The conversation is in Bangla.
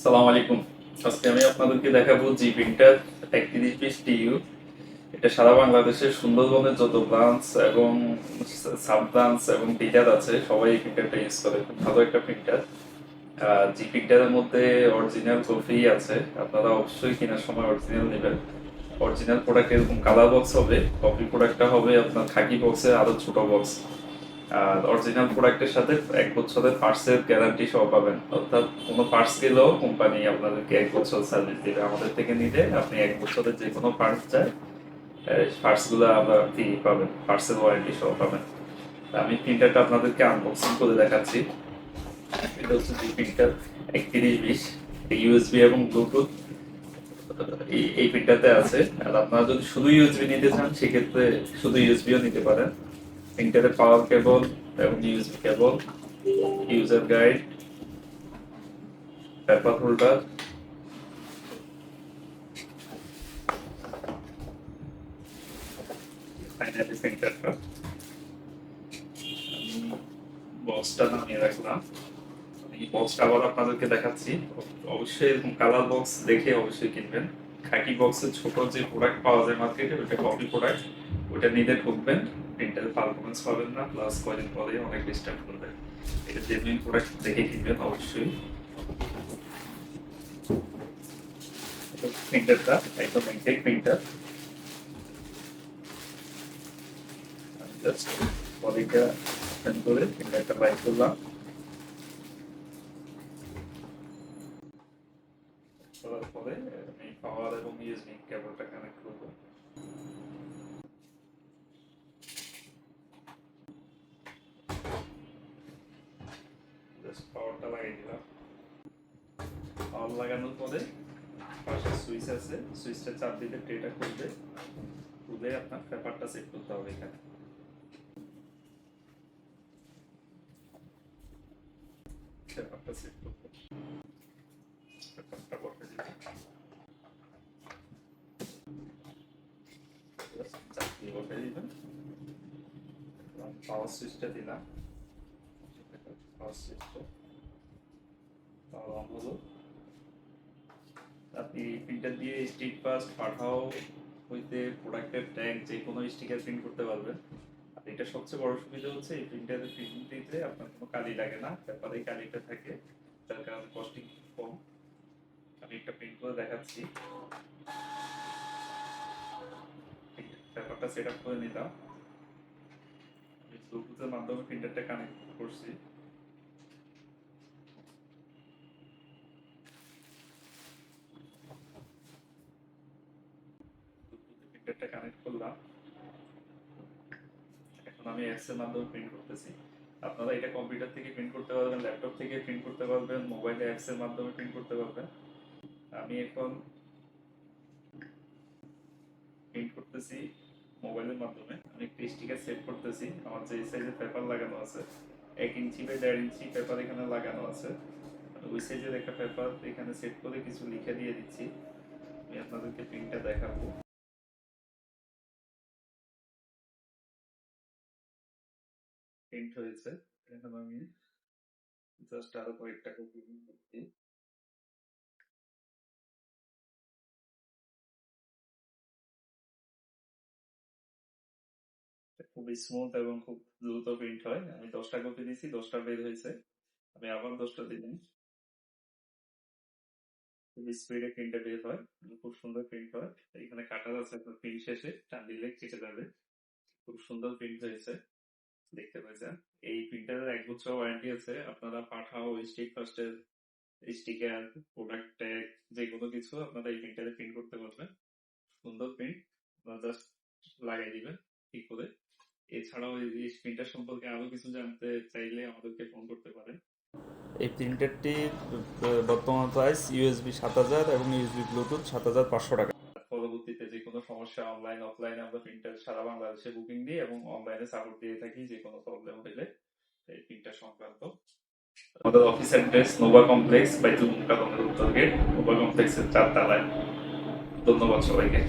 সালাম আলাইকুম। আজকে আমি আপনাদেরকে দেখাবো জি প্রিন্টার 3120 টিইউ। এটা সারা বাংলাদেশের সুন্দরবনের যত ব্রাঞ্চ এবং সাব ব্রাঞ্চ এবং ডিলার আছে সবাই এই প্রিন্টারটা ইউজ করে। খুব ভালো একটা প্রিন্টার। জি প্রিন্টারের মধ্যে অরিজিনাল কপি আছে, আপনারা অবশ্যই কেনার সময় অরিজিনাল নেবেন। অরিজিনাল প্রোডাক্ট এরকম কালার বক্স হবে, কপি প্রোডাক্টটা হবে আপনার খাকি বক্সে আরো ছোট বক্স। আর অরিজিনাল প্রোডাক্টের সাথে 1 বছরের পার্টসের গ্যারান্টি সহ পাবেন, অর্থাৎ কোনো পার্টস গেলেও কোম্পানি আপনাদেরকে 1 বছর সার্ভিস দিবে। আমাদের থেকে নিলে আপনি 1 বছরের যে কোনো পার্টস চাই পার্টস গুলো আমরা ফ্রি পাবেন, পার্টসের ওয়ারেন্টি সহ পাবেন। আমি প্রিন্টারটা আপনাদেরকে আনবক্সিং করে দেখাচ্ছি। এটা হচ্ছে জি প্রিন্টার 3120, ইউএসবি এবং ব্লুটুথ এই প্রিন্টারতে আছে। আর আপনারা যদি শুধু ইউএসবি নিতে চান সেক্ষেত্রে শুধু ইউএসবিও নিতে পারেন। প্রিন্টারের পাওয়ার কেবল এবং USB cable, user guide, paper holder, finally প্রিন্টারটা বক্সটা নামিয়ে রাখলাম। এই বক্সটা আবার আপনাদেরকে দেখাচ্ছি। অবশ্যই এরকম কালার বক্স দেখে অবশ্যই কিনবেন। খাকি বক্সের ছোট যে প্রোডাক্ট পাওয়া যায় মার্কেটে ওইটা কপি প্রোডাক্ট, ওইটা নিতে ঢুকবেন, প্রিন্টারের পারফরমেন্স পাবেন না, প্লাস কয়দিন পরে অনেক ডিস্টার্ব করবে। এটা জেনুইন প্রোডাক্ট দেখে কিনবেন অবশ্যই। প্রিন্টারটা একদম ইনটেক প্রিন্টার। জাস্ট বডিটা ওপেন করে প্রিন্টারটা বাইর করলাম। করার পরে আমি পাওয়ার এবং ইউএসবি কেবলটা কানেক্ট করব। জাস্ট পাওয়ারটা লাগিয়ে দিলাম। পাওয়ার লাগানোর পরে পাশে সুইচ আছে, সুইচটা চাপ দিলে ট্রেটা খুলবে। খুলে আপনার পেপারটা সেট করতে হবে এখানে। পেপারটা সেট করতে পেপারটা বসে দিলাম, চাপ দিয়ে বসে দিবেন। পাওয়ার সুইচটা দিলাম, পাওয়ার সুইচটা পাওয়ার অন হলো। আপনি প্রিন্টার দিয়ে স্টিক ফাস্ট পাঠাও হইতে প্রোডাক্টের ট্যাগ যে কোনো স্টিকার প্রিন্ট করতে পারবেন। আর এটা সবচেয়ে বড় সুবিধা হচ্ছে এই প্রিন্টারের প্রিন্ট দিতে আপনার কোনো কালি লাগে না, পেপারে কালিটা থাকে, যার কারণে কস্টিং কম। আমি একটা প্রিন্ট করে দেখাচ্ছি। পেপারটা সেট আপ করে নিলাম। আমি ব্লুটুথের মাধ্যমে প্রিন্টারটা কানেক্ট করছি। ব্লুটুথে প্রিন্টারটা কানেক্ট করলাম। এখন আমি অ্যাপস এর মাধ্যমে প্রিন্ট করতেছি। আপনারা এটা কম্পিউটার থেকে প্রিন্ট করতে পারবেন, ল্যাপটপ থেকে প্রিন্ট করতে পারবেন, মোবাইলে অ্যাপস এর মাধ্যমে প্রিন্ট করতে পারবেন। আমি এখন প্রিন্ট করতেছি মোবাইলের মাধ্যমে। আমি একটা স্টিকার সেট করতেছি। আমার যে সাইজের পেপার লাগানো আছে 1 ইঞ্চি বাই 1.5 ইঞ্চি পেপার এখানে লাগানো আছে। ওই সাইজের একটা পেপার এখানে সেট করে কিছু লিখে দিয়ে দিচ্ছি। আমি আপনাদেরকে প্রিন্টটা দেখাবো। প্রিন্ট হয়েছে। এখন আমি জাস্ট আরো কয়েকটা কপি করছি। খুবই স্মুথ এবং খুব দ্রুত প্রিন্ট হয়। আমি 10টা কপি দিয়েছি, 10টা বের হয়েছে। আমি আবার 10টা দিলাম, খুব স্পিডে প্রিন্টটা বের হয়, খুব সুন্দর প্রিন্ট হয়। এখানে কাটার আছে, আপনার প্রিন্ট শেষে টান দিলে কেটে যাবে। খুব সুন্দর প্রিন্ট হয়েছে, দেখতে পাচ্ছেন। এই প্রিন্টারের 1 বছর ওয়ারেন্টি আছে। আপনারা পাঠাও, স্টিক ফাস্টের স্টিকার, প্রোডাক্ট ট্যাগ যে কোনো কিছু আপনারা এই প্রিন্টারে প্রিন্ট করতে পারবেন। সুন্দর প্রিন্ট, আপনারা জাস্ট লাগাই দিবেন ঠিক করে। এছাড়াও এই প্রিন্টার সম্পর্কে আরো কিছু জানতে চাইলে আমাদেরকে ফোন করতে পারেন। এই প্রিন্টারটির বর্তমান প্রাইস ইউএসবি 7,000 এবং ইউএসবি ব্লুটুথ 7,500 টাকা। পরবর্তীতে যে কোনো সমস্যা অনলাইন অফলাইনে আমরা প্রিন্টার সারা বাংলাদেশে বুকিং দিই এবং অনলাইনে সাপোর্ট দিয়ে থাকি যে কোনো প্রবলেম হলে এই প্রিন্টার সংক্রান্ত। আমাদের অফিস অ্যাড্রেস নোভা কমপ্লেক্স, বাইতুল মুকাররমের উত্তর গেট, নোভা কমপ্লেক্সের 4 তলায়। ধন্যবাদ সবাইকে।